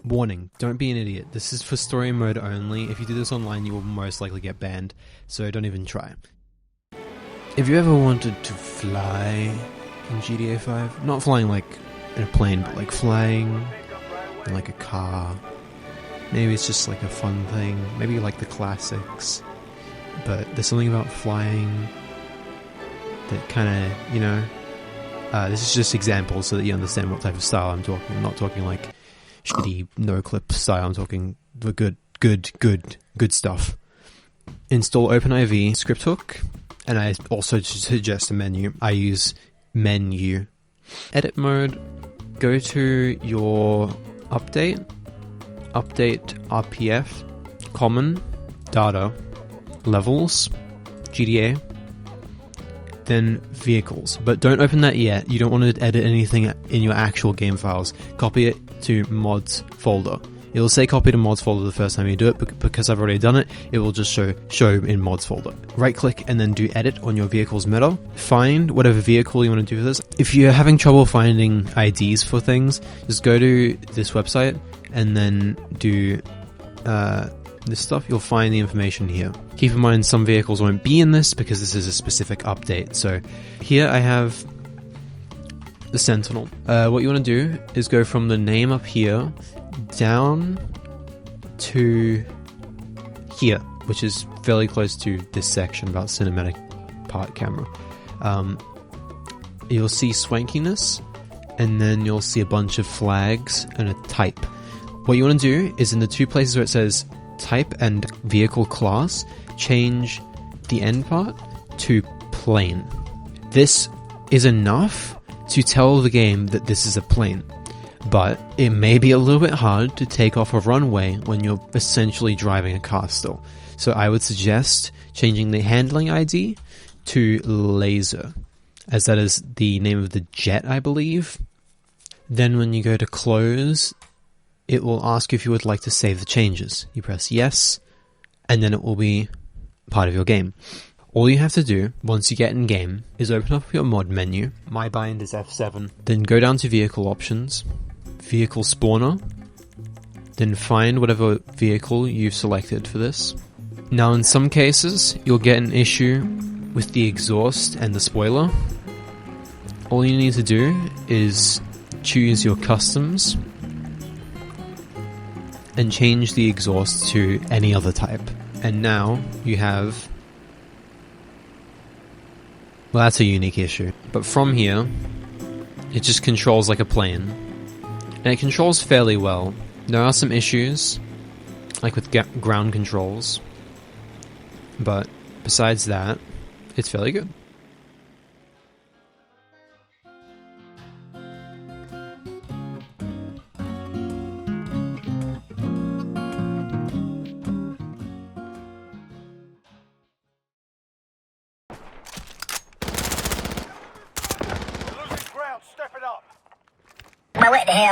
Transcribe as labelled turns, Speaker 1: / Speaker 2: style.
Speaker 1: Warning, don't be an idiot. This is for story mode only. If you do this online, you will most likely get banned, so don't even try. If you ever wanted to fly in GTA 5, not flying like in a plane, but like flying in like a car, maybe it's just like a fun thing, maybe you like the classics, but there's something about flying that kind of, you know, this is just examples so that you understand what type of style I'm talking. I'm not talking like shitty no-clip style, I'm talking the good stuff. Install OpenIV script hook, and I also suggest a menu. I use menu. Edit mode, go to your update RPF, common, data, levels, GDA, then vehicles. But don't open that yet. You don't want to edit anything in your actual game files. Copy it to mods folder. It'll say copy to mods folder the first time you do it, but because I've already done it, it will just show in mods folder. Right click and then do edit on your vehicle's meta. Find whatever vehicle you want to do for this. If you're having trouble finding IDs for things, just go to this website and then do this stuff. You'll find the information here. Keep in mind some vehicles won't be in this because this is a specific update. So here I have the Sentinel. What you want to do is go from the name up here down to here, which is fairly close to this section about cinematic part camera. You'll see swankiness, and then you'll see a bunch of flags and a type. What you want to do is in the two places where it says type and vehicle class, change the end part to plane. This is enough to tell the game that this is a plane, but it may be a little bit hard to take off a runway when you're essentially driving a car still. So I would suggest changing the handling ID to laser, as that is the name of the jet, I believe. Then when you go to close, it will ask you if you would like to save the changes. You press yes, and then it will be part of your game. All you have to do, once you get in game, is open up your mod menu. My bind is F7. Then go down to vehicle options, vehicle spawner, then find whatever vehicle you've selected for this. Now in some cases, you'll get an issue with the exhaust and the spoiler. All you need to do is choose your customs and change the exhaust to any other type. And now you have... well, that's a unique issue. But from here, it just controls like a plane. And it controls fairly well. There are some issues, like with ground controls. But besides that, it's fairly good.
Speaker 2: Now what the hell?